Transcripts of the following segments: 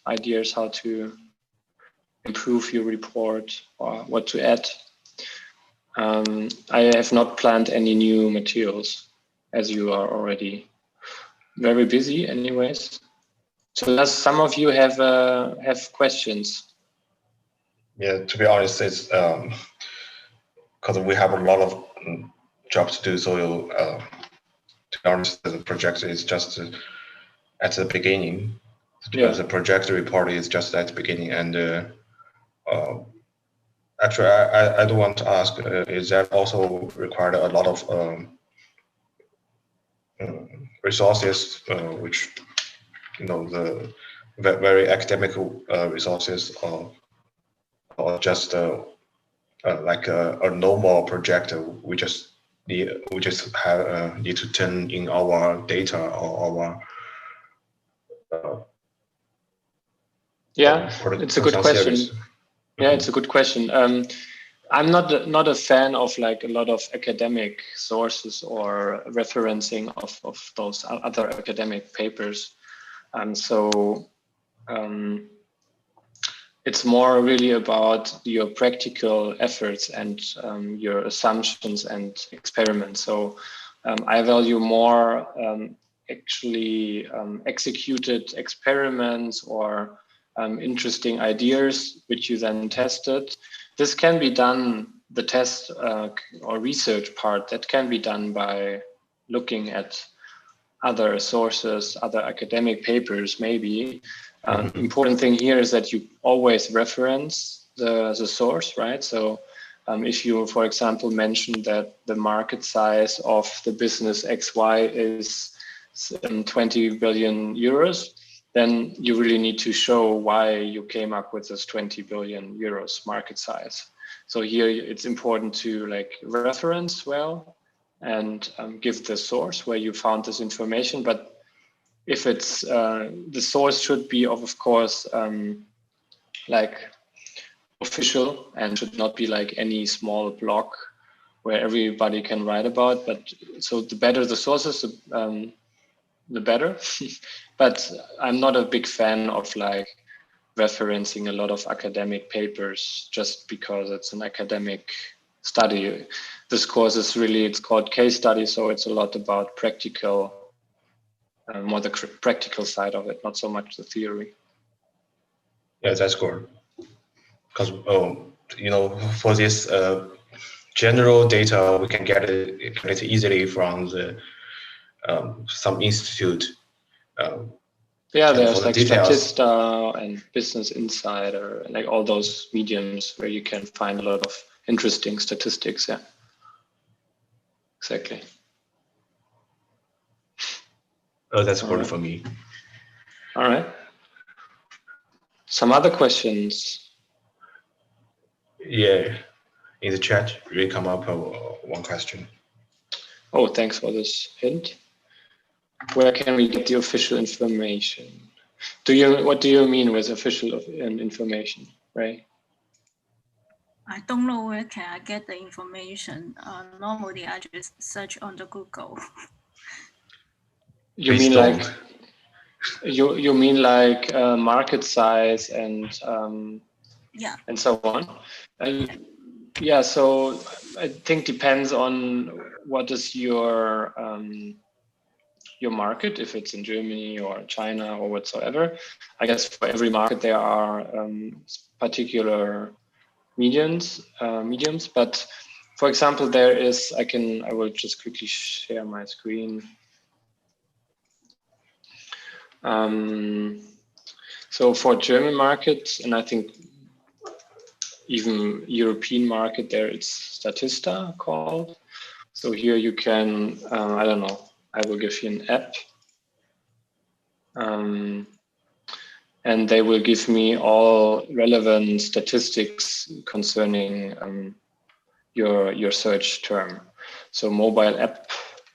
ideas how to improve your report or what to add. I have not planned any new materials, as you are already very busy anyways. So does some of you have questions? Yeah, to be honest, it's because we have a lot of jobs to do. So to be honest, the project is just at the beginning. Yeah. The project report is just at the beginning, and actually, I do want to ask: is that also required a lot of resources, which the very academic resources, or just like a normal project? We just need to turn in our data or our yeah, it's a good question. Series. Yeah, it's a good question. I'm not a fan of like a lot of academic sources or referencing of those other academic papers. It's more really about your practical efforts and your assumptions and experiments. So I value more actually executed experiments or interesting ideas which you then tested. This can be done, the test or research part, that can be done by looking at other sources, other academic papers maybe. Important thing here is that you always reference the source, right? So if you, for example, mention that the market size of the business XY is 20 billion euros, then you really need to show why you came up with this 20 billion euros market size. So here it's important to like reference well and give the source where you found this information. But if it's the source should be of course like official and should not be like any small blog where everybody can write about. But so the better the sources, the better. But I'm not a big fan of like referencing a lot of academic papers just because it's an academic study. This course is really, it's called case study, so it's a lot about practical, more the practical side of it, not so much the theory. Yeah, that's good. Because for this general data, we can get it easily from the some institute. Yeah, there's like Statista and Business Insider, and like all those mediums where you can find a lot of interesting statistics. Yeah, exactly. Oh, that's good for me. All right. Some other questions? Yeah, in the chat, we come up one question. Oh, thanks for this hint. Where can we get the official information? What do you mean with official information, Ray? I don't know where can I get the information. Normally, I just search on the Google. You mean like you mean like market size and yeah, and so on. Yeah, so I think depends on what is your market, if it's in Germany or China or whatsoever. I guess for every market there are particular mediums. But for example, there is, I will just quickly share my screen. So for German markets, and I think even European market, there it's Statista called. So here you can, I don't know, I will give you an app. And they will give me all relevant statistics concerning your search term. So mobile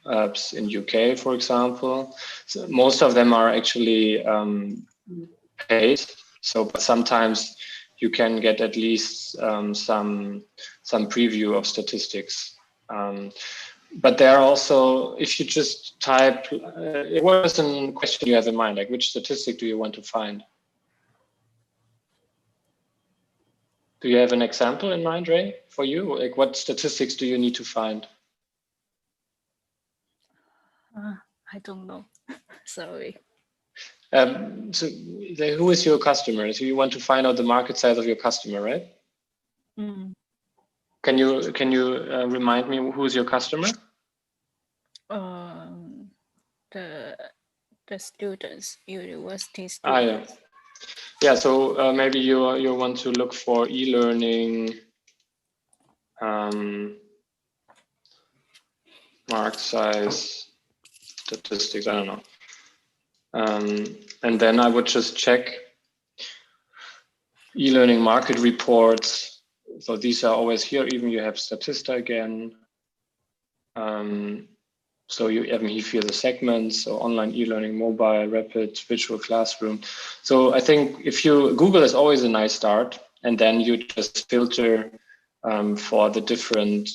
apps in UK, for example. So most of them are actually paid. So, but sometimes you can get at least some preview of statistics. But there are also, if you just type, what is a question you have in mind? Like which statistic do you want to find? Do you have an example in mind, Ray, for you? Like, what statistics do you need to find? I don't know. Sorry. So who is your customer? So you want to find out the market size of your customer, right? Mm. Can you remind me who is your customer? The students, university students. Ah, yeah. Yeah, so maybe you want to look for e-learning market size statistics, I don't know. And then I would just check e-learning market reports. So these are always here, even you have Statista again. So you even here the segments, so online e-learning, mobile, rapid, virtual classroom. So I think if you, Google is always a nice start, and then you just filter for the different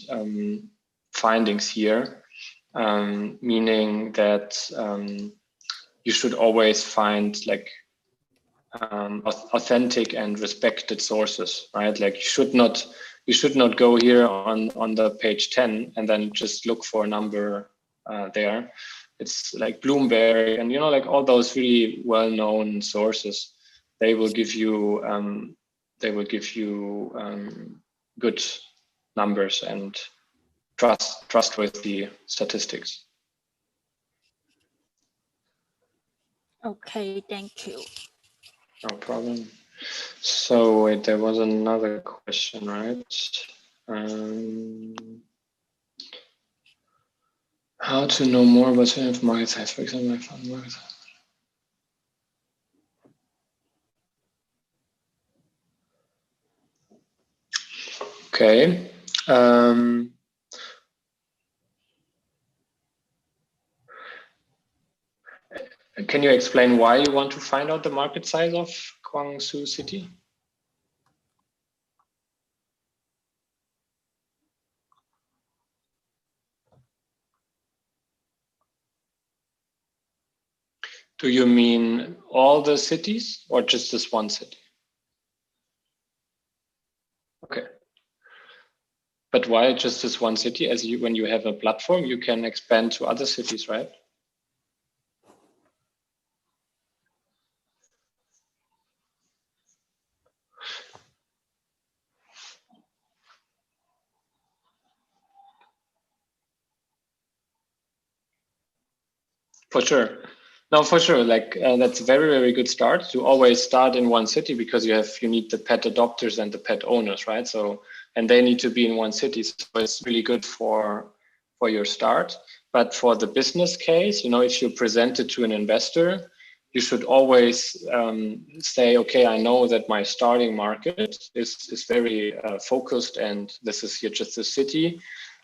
findings here, meaning that you should always find like authentic and respected sources, right? Like you should not go here on the page 10 and then just look for a number there. It's like Bloomberg and like all those really well-known sources. They will give you good numbers and trustworthy statistics. Okay, thank you. No problem. So wait, there was another question, right? How to know more about market size, for example, I found market size. Okay. Can you explain why you want to find out the market size of Guangzhou City? Do you mean all the cities or just this one city? Okay. But why just this one city? As when you have a platform, you can expand to other cities, right? For sure. No, for sure. Like that's a very, very good start to always start in one city because you need the pet adopters and the pet owners, right? So, and they need to be in one city. So it's really good for your start. But for the business case, if you present it to an investor, you should always say, okay, I know that my starting market is very focused and this is here just a city.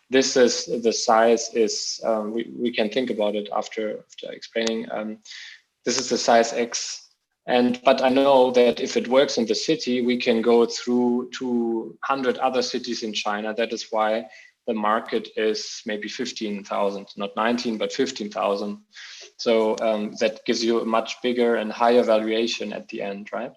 This is the size is, we can think about it after explaining. This is the size X. But I know that if it works in the city, we can go through 200 other cities in China. That is why the market is maybe 15,000, not 19, but 15,000. So that gives you a much bigger and higher valuation at the end, right?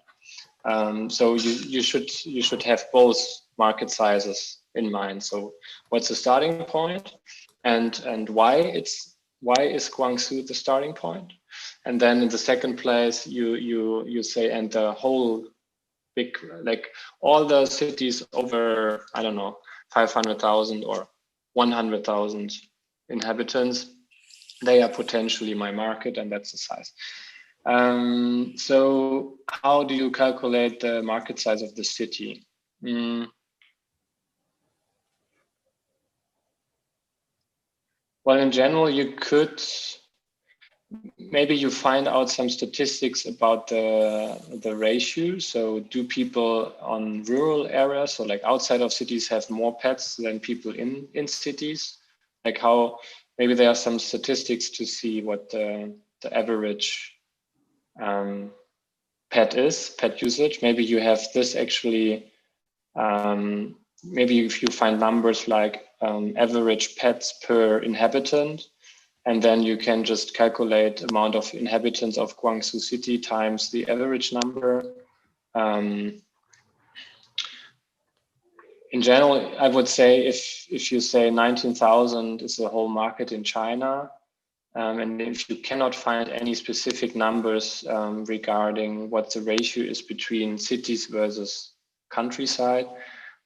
So you should have both market sizes in mind. So what's the starting point, and why is Guangzhou the starting point? And then in the second place, you say, and the whole big, like all the cities over, I don't know, 500,000 or 100,000 inhabitants, they are potentially my market, and that's the size. So how do you calculate the market size of the city? Well, in general, you could, maybe you find out some statistics about the ratio. So do people on rural areas, so like outside of cities, have more pets than people in cities? Like how, maybe there are some statistics to see what the average pet usage. Maybe you have this actually, maybe if you find numbers like average pets per inhabitant, and then you can just calculate amount of inhabitants of Guangzhou City times the average number. in general, I would say if you say 19,000 is the whole market in China, and if you cannot find any specific numbers regarding what the ratio is between cities versus countryside,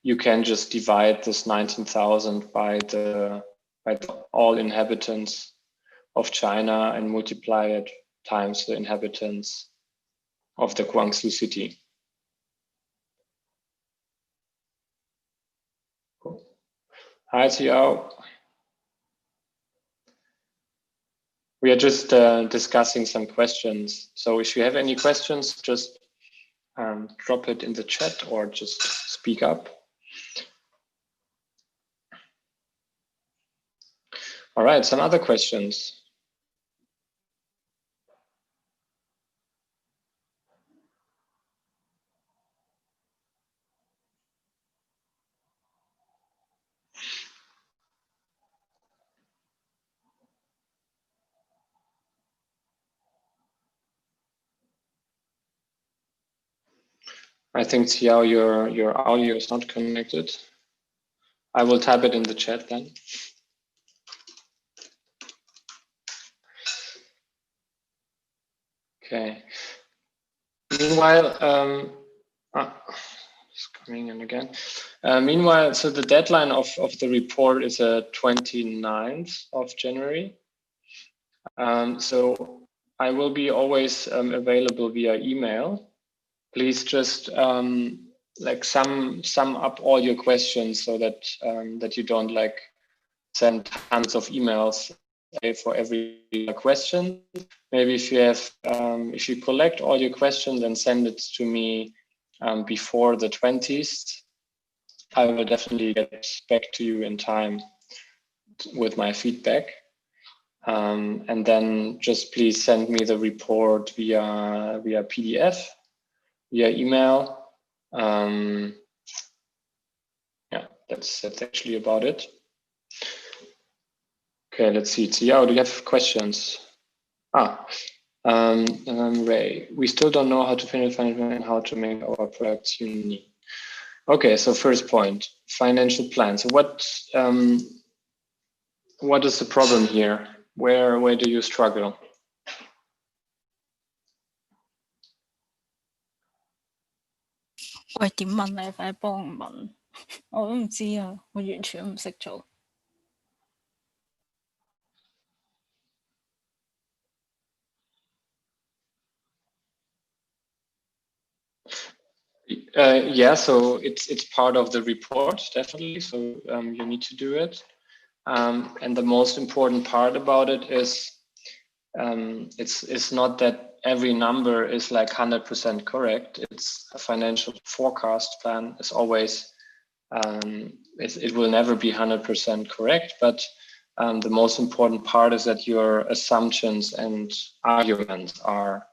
you can just divide this 19,000 by the all inhabitants of China and multiply it times the inhabitants of the Guangzhou city. Cool. Hi, Xiao. We are just discussing some questions. So if you have any questions, just drop it in the chat or just speak up. All right, some other questions. I think, Xiao, your audio is not connected. I will type it in the chat then. Okay. Meanwhile, it's coming in again. Meanwhile, so the deadline of the report is 29th of January. So I will be always available via email. Please just like sum up all your questions so that that you don't like send tons of emails for every question. Maybe if you have if you collect all your questions and send it to me before the 20th, I will definitely get back to you in time with my feedback. And then just please send me the report via PDF, via email. Yeah, that's actually about it. Okay, let's see. Xiao, do you have questions? Ray, we still don't know how to finish and how to make our products unique. Okay, so first point, financial plan. So what is the problem here? Where do you struggle? 喂，點問你？快幫我問，我都唔知啊，我完全唔識做。Yeah, so it's part of the report, definitely. So you need to do it. And the most important part about it is it's not that every number is like 100% correct. It's a financial forecast plan is always, it will never be 100% correct, but the most important part is that your assumptions and arguments are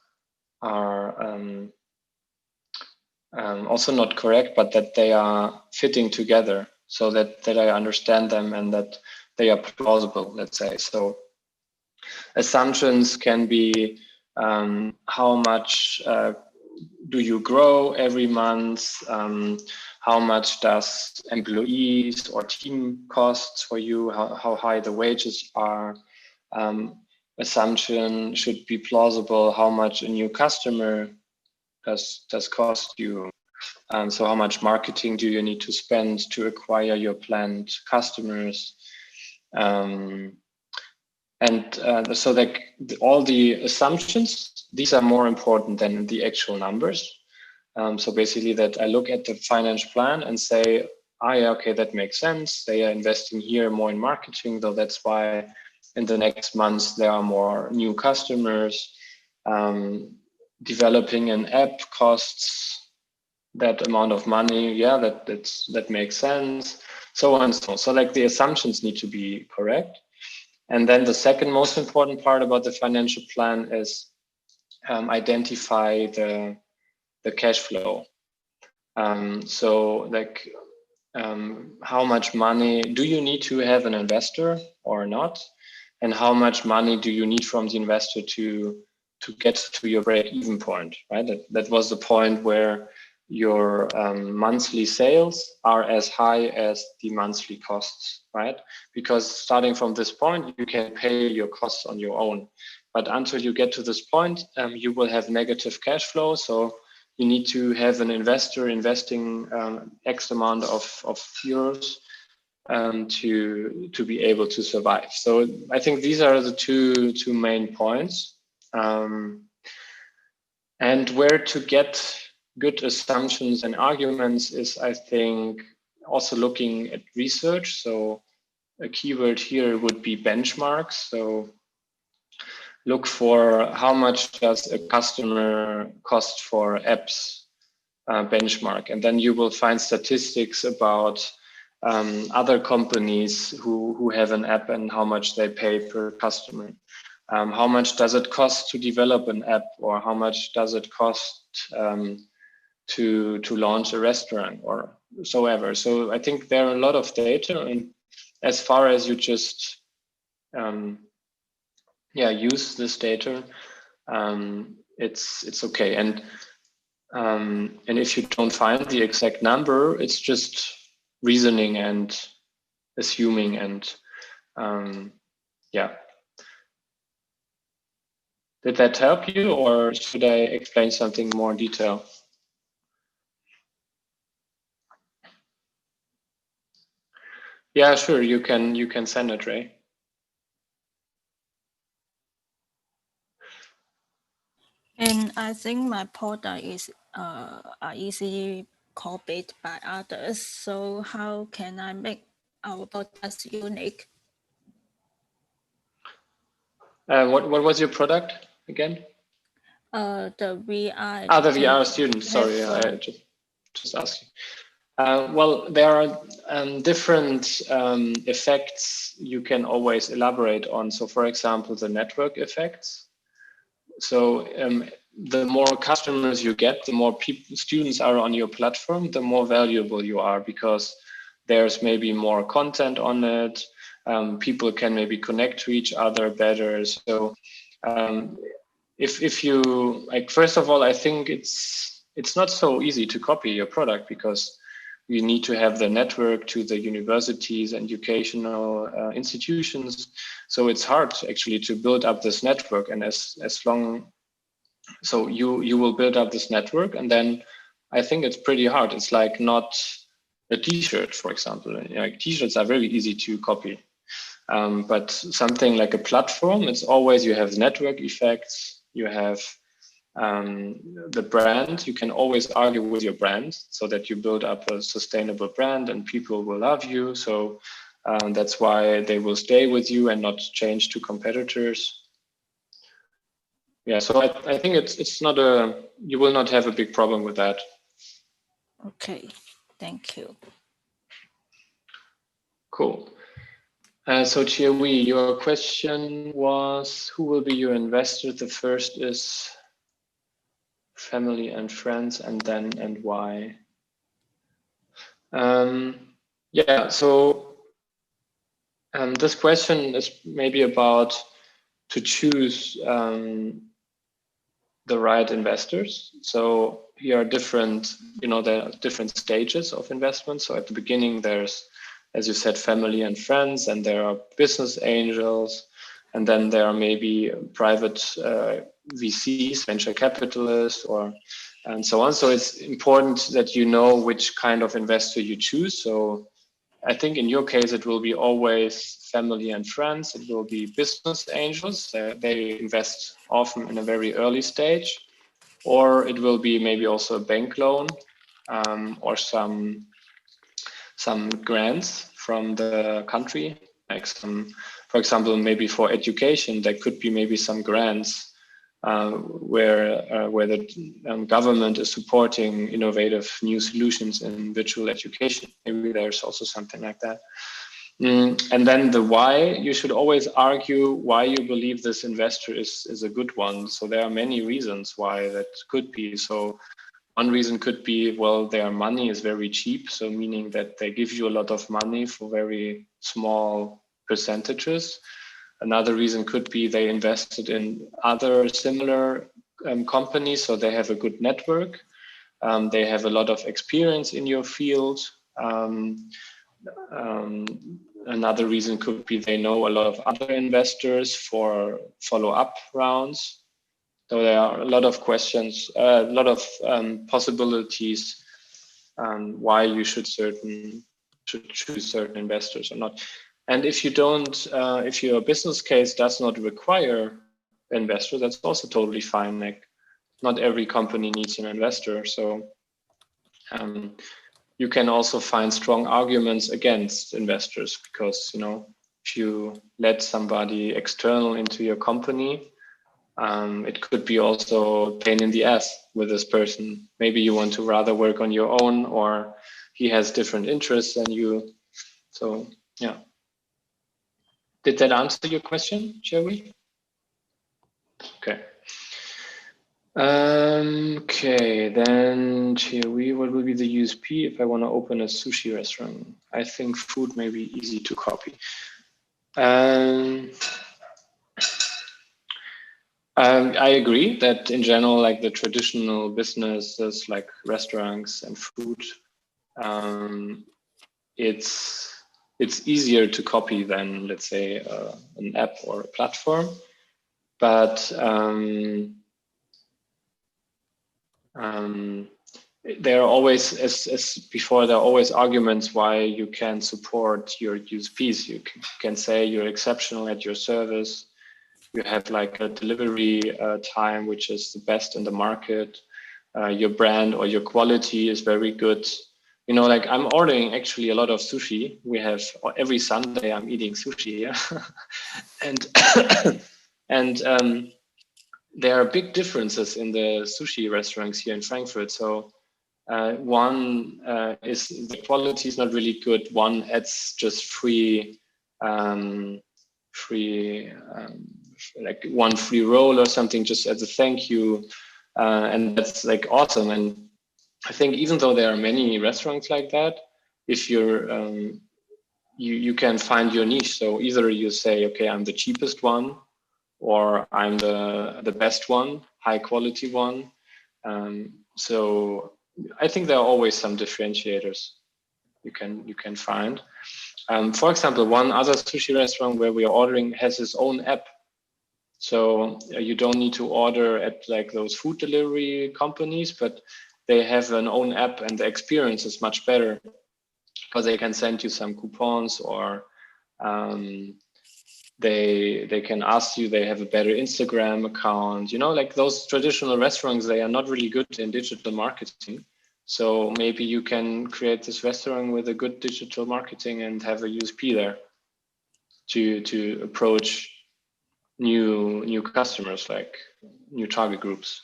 also not correct, but that they are fitting together so that I understand them and that they are plausible, let's say. So assumptions can be how much do you grow every month? How much does employees or team costs for you? How high the wages are? Assumption should be plausible. How much a new customer does cost you? So how much marketing do you need to spend to acquire your planned customers? So like all the assumptions, these are more important than the actual numbers. So basically that I look at the financial plan and say, yeah, okay, that makes sense. They are investing here more in marketing, though that's why in the next months there are more new customers. Developing an app costs that amount of money. Yeah, that makes sense. So on and so on. So like the assumptions need to be correct. And then the second most important part about the financial plan is identify the cash flow. So like how much money do you need to have an investor or not? And how much money do you need from the investor to get to your break-even point, right? That was the point where your monthly sales are as high as the monthly costs, right? Because starting from this point, you can pay your costs on your own. But until you get to this point, you will have negative cash flow. So you need to have an investor investing X amount of euros to be able to survive. So I think these are the two main points. And where to get good assumptions and arguments is, I think, also looking at research. So a keyword here would be benchmarks. So look for how much does a customer cost for apps benchmark, and then you will find statistics about other companies who have an app and how much they pay per customer. How much does it cost to develop an app, or how much does it cost to launch a restaurant or so ever. So I think there are a lot of data, and as far as you just use this data, it's okay. And if you don't find the exact number, it's just reasoning and assuming and Did that help you, or should I explain something more in detail? Yeah, sure. You can send it, Ray. And I think my product is easily copied by others. So how can I make our products unique? What was your product again? The VR. The VR student. Sorry, I just asked you. Well, there are different effects you can always elaborate on. So, for example, the network effects. So the more customers you get, the more students are on your platform, the more valuable you are, because there's maybe more content on it. People can maybe connect to each other better. So if you like, first of all, I think it's not so easy to copy your product, because you need to have the network to the universities and educational institutions. So it's hard actually to build up this network. And so you will build up this network, and then I think it's pretty hard. It's like not a t-shirt, for example. Like t-shirts are very easy to copy. But something like a platform, it's always, you have network effects, you have the brand. You can always argue with your brand so that you build up a sustainable brand and people will love you. So that's why they will stay with you and not change to competitors. Yeah, so I think it's not you will not have a big problem with that. Okay, thank you. Cool. So Chia-Wee, your question was, who will be your investor? The first is family and friends, and then and why. Yeah, so this question is maybe about to choose the right investors. So here are different, there are different stages of investment. So at the beginning, there's, as you said, family and friends, and there are business angels, and then there are maybe private VCs, venture capitalists, and so on. So it's important that you know which kind of investor you choose. So I think in your case, it will be always family and friends. It will be business angels. They invest often in a very early stage, or it will be maybe also a bank loan or some grants from the country, like for example, maybe for education, there could be maybe some grants where the government is supporting innovative new solutions in virtual education. Maybe there's also something like that. And then the why, you should always argue why you believe this investor is a good one. So there are many reasons why that could be. So one reason could be, well, their money is very cheap. So meaning that they give you a lot of money for very small percentages. Another reason could be they invested in other similar companies, so they have a good network. They have a lot of experience in your field. Another reason could be they know a lot of other investors for follow-up rounds. So there are a lot of questions, a lot of possibilities why you should choose certain investors or not. And if you don't, if your business case does not require investors, that's also totally fine. Like, not every company needs an investor, so you can also find strong arguments against investors, because, you know, if you let somebody external into your company, it could be also a pain in the ass with this person. Maybe you want to rather work on your own, or he has different interests than you. So yeah. Did that answer your question, Jerry? Okay. Okay, then Chewy, what will be the USP if I want to open a sushi restaurant? I think food may be easy to copy. I agree that in general, like the traditional businesses like restaurants and food, it's easier to copy than, let's say, an app or a platform. But there are always, as before, there are always arguments why you can support your USPs. You can say you're exceptional at your service. You have like a delivery time which is the best in the market. Your brand or your quality is very good. You know, like I'm ordering actually a lot of sushi. We have every Sunday I'm eating sushi here, and there are big differences in the sushi restaurants here in Frankfurt. So one is the quality is not really good. One adds just free like one free roll or something just as a thank you, and that's like awesome. And I think even though there are many restaurants like that, if you're you can find your niche. So either you say, okay, I'm the cheapest one, or I'm the best one, high quality one. So I think there are always some differentiators you can find. For example, one other sushi restaurant where we are ordering has its own app. So you don't need to order at like those food delivery companies, but they have an own app, and the experience is much better because they can send you some coupons, or they can ask you, they have a better Instagram account, you know, like those traditional restaurants, they are not really good in digital marketing. So maybe you can create this restaurant with a good digital marketing and have a USP there to approach new customers, like new target groups.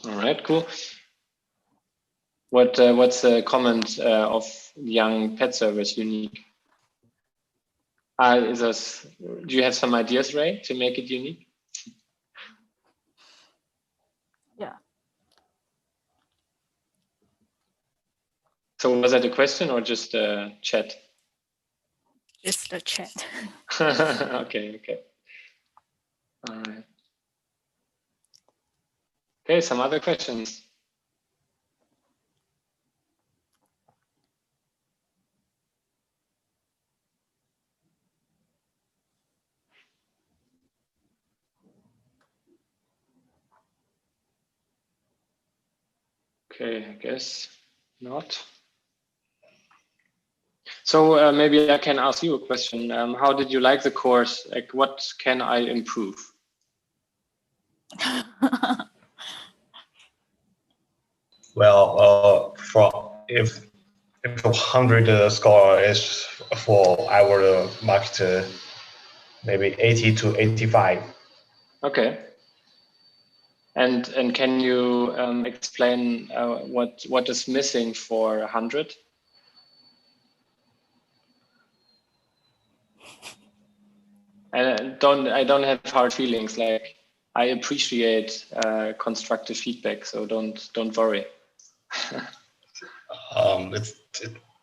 All right, cool. What's the comment of Young Pet Service unique? Do you have some ideas, Ray, to make it unique? Yeah. So was that a question or just a chat? It's the chat. Okay. All right. Okay, some other questions. Okay, I guess not. So maybe I can ask you a question. How did you like the course? Like, what can I improve? Well, if 100 score is for our market, maybe 80 to 85. Okay. And can you explain what is missing for 100? I don't have hard feelings. Like, I appreciate constructive feedback, so don't worry.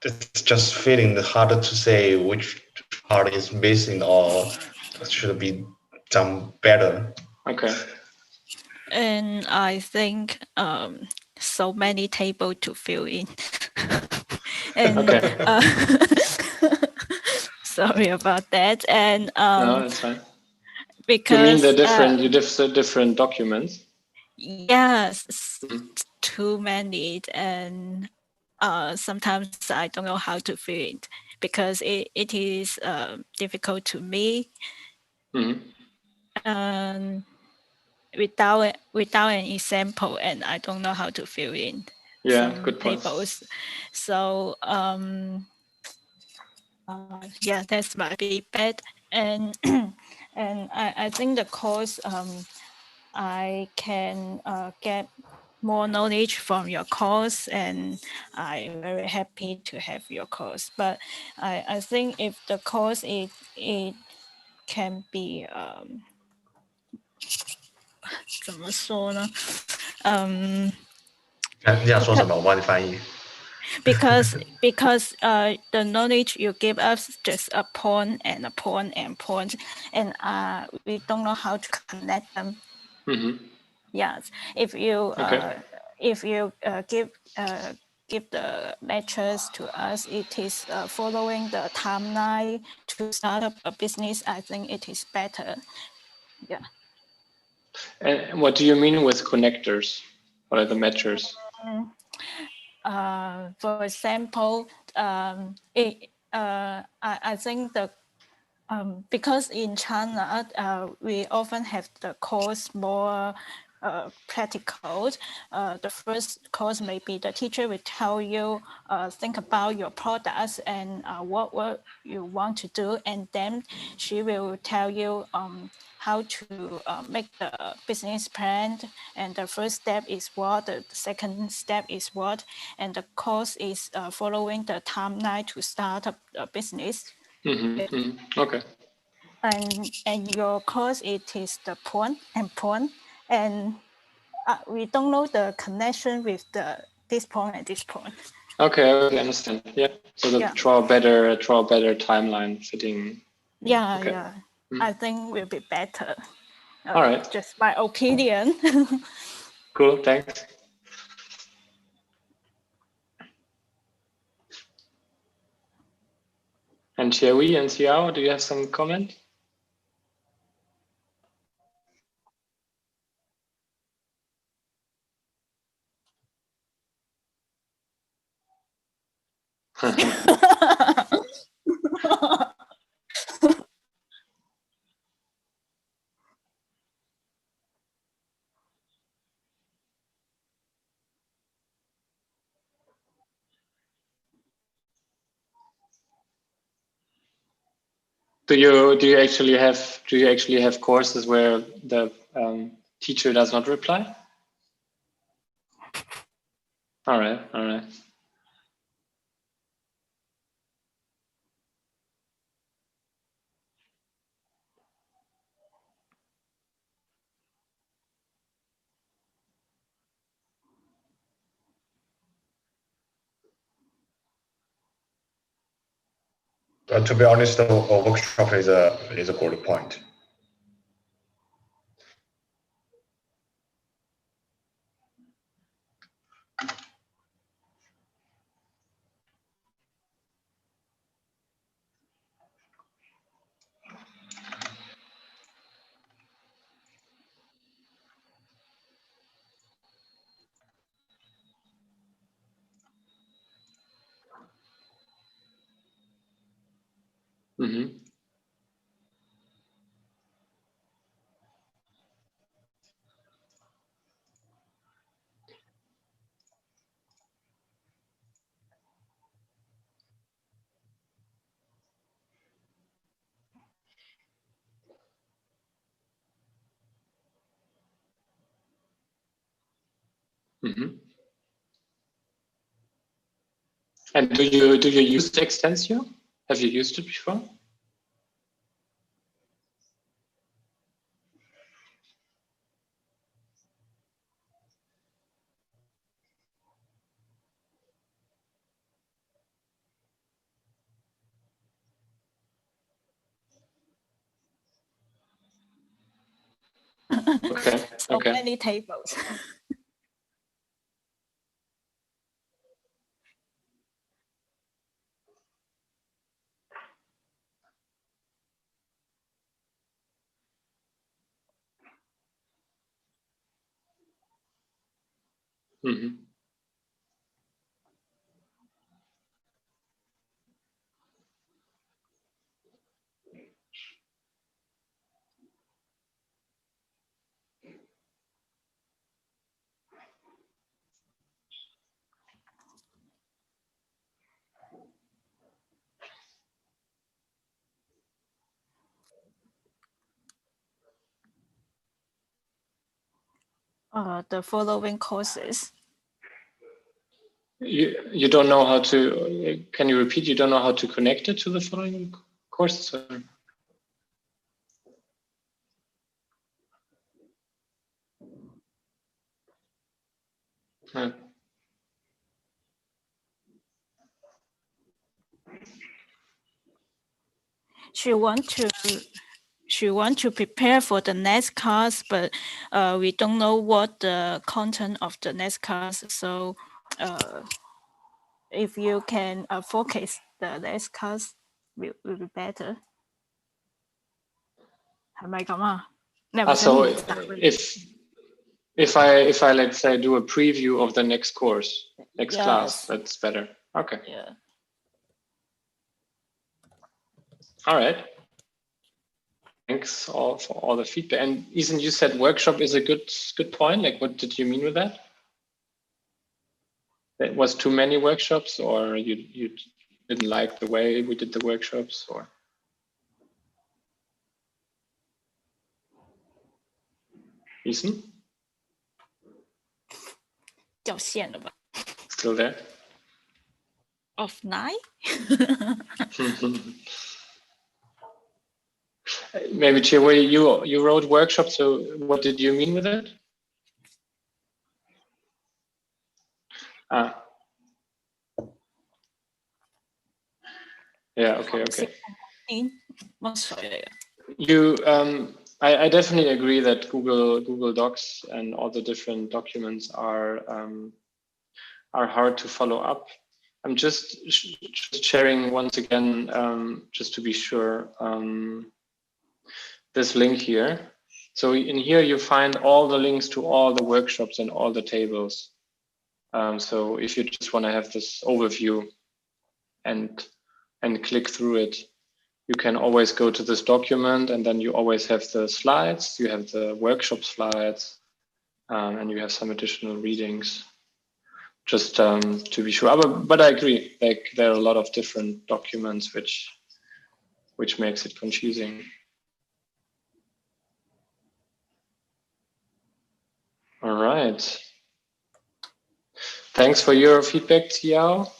It's just feeling harder to say which part is missing or should be done better. Okay. And I think so many table to fill in. And Okay. sorry about that. And No, that's fine. because You mean the different documents? yes, Mhm. too many, and sometimes I don't know how to fill it because it is difficult to me. Mhm. Without an example, and I don't know how to fill in Yeah, some good point. tables. So yeah, that's my feedback. And and I think the course I can get more knowledge from your course, and I'm very happy to have your course. But I think if the course it can be 怎么说呢？你想说什么？我帮你翻译。because the knowledge you give us just a point and a point and point, and we don't know how to connect them. Mm-hmm. Yes, if you Okay. give the lectures to us, it is following the timeline to start up a business. I think it is better. Yeah. And what do you mean with connectors? What are the measures? For example, I think the because in China, we often have the course more practical. The first course maybe the teacher will tell you, think about your products and what you want to do, and then she will tell you how to make the business plan. And the first step is what, the second step is what, and the course is following the timeline to start up a business. Mm-hmm. Mm-hmm. Okay. And your course, it is the point, and we don't know the connection with this point and this point. Okay, I understand. Yeah. So Yeah. draw a better timeline fitting. Yeah, Okay. yeah. I think will be better. All right. Just my opinion. Cool. Thanks. And Xiaoyi and Xiao, do you have some comment? Do you actually have courses where the teacher does not reply? All right. All right. To be honest, a workshop is a good point. Mm-hmm. Mm-hmm. And do you use Extensio? Have you used it before? Okay. So Okay. many tables. Mhm. The following courses. You don't know how to, can you repeat? You don't know how to connect it to the following courses? Or? Yeah. She want to prepare for the next class, but we don't know what the content of the next class. So if you can focus the next class, will be better. 係咪咁啊？你係咪想 So 練習？ if I let's say do a preview of the next course, next class, Yes. that's better. Okay. Yeah. All right. Thanks all for all the feedback. And Ethan, you said workshop is a good point. Like, what did you mean with that? That was too many workshops, or you didn't like the way we did the workshops, or? Ethan? 掉线了吧 Still there? Offline? Maybe Chihui, you wrote workshop, so what did you mean with it? Ah. Yeah, okay. You I definitely agree that Google Docs and all the different documents are hard to follow up. I'm just sharing once again, just to be sure, this link here. So in here you find all the links to all the workshops and all the tables. So if you just want to have this overview and click through it, you can always go to this document, and then you always have the slides, you have the workshop slides, and you have some additional readings, just to be sure. But I agree, like there are a lot of different documents which makes it confusing. All right. Thanks for your feedback, Tiao.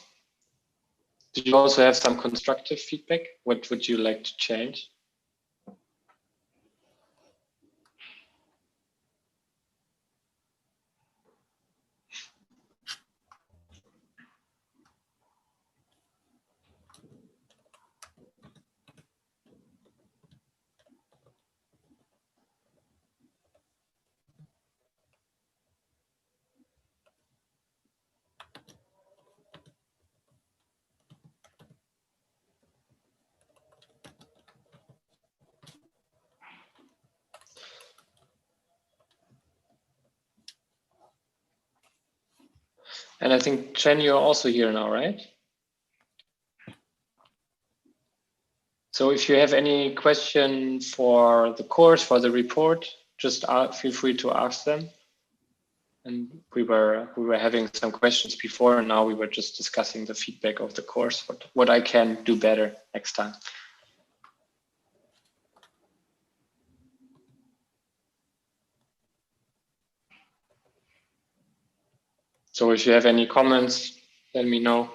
Did you also have some constructive feedback? What would you like to change? And I think, Chen, you're also here now, right? So if you have any question for the course, for the report, just feel free to ask them. And we were having some questions before, and now we were just discussing the feedback of the course, what I can do better next time. So if you have any comments, let me know.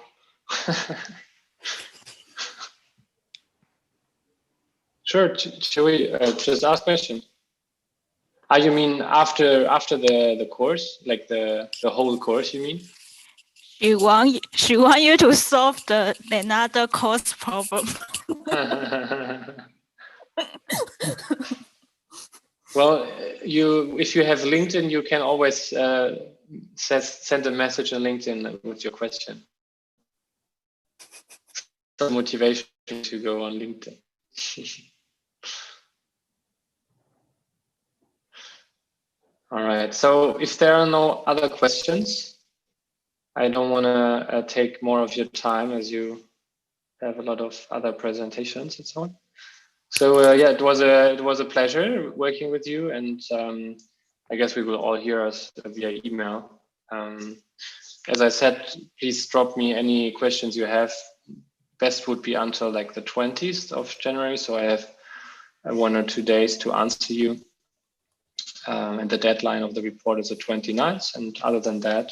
Sure, shall we just ask question? You mean after the course, like the whole course, you mean? She want you to solve another course problem. Well, if you have LinkedIn, you can always send a message on LinkedIn with your question. Some motivation to go on LinkedIn. All right. So if there are no other questions, I don't want to take more of your time as you have a lot of other presentations and so on. So yeah, it was a pleasure working with you, and I guess we will all hear us via email. As I said, please drop me any questions you have. Best would be until like the 20th of January, so I have 1 or 2 days to answer you. And the deadline of the report is the 29th. And other than that,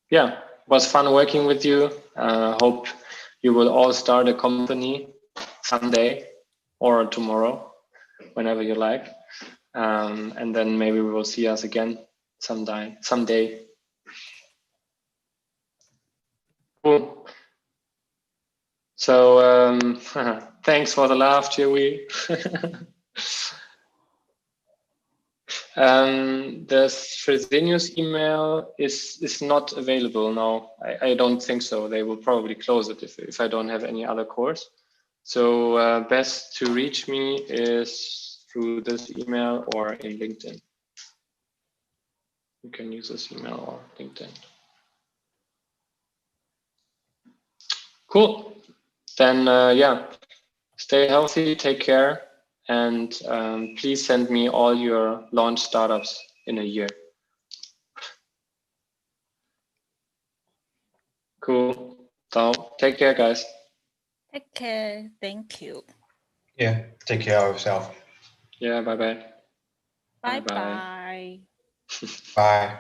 yeah, it was fun working with you. Hope you will all start a company someday or tomorrow, whenever you like. And then maybe we will see us again someday. Cool. So thanks for the laugh, Chewy. The Fresenius email is not available now. I don't think so. They will probably close it if I don't have any other course. So best to reach me is through this email or in LinkedIn. You can use this email or LinkedIn. Cool. Then yeah, stay healthy, take care, and please send me all your launch startups in a year. Cool. So take care, guys. Take care. Thank you. Yeah, take care of yourself. Yeah, bye-bye. Bye-bye. Bye.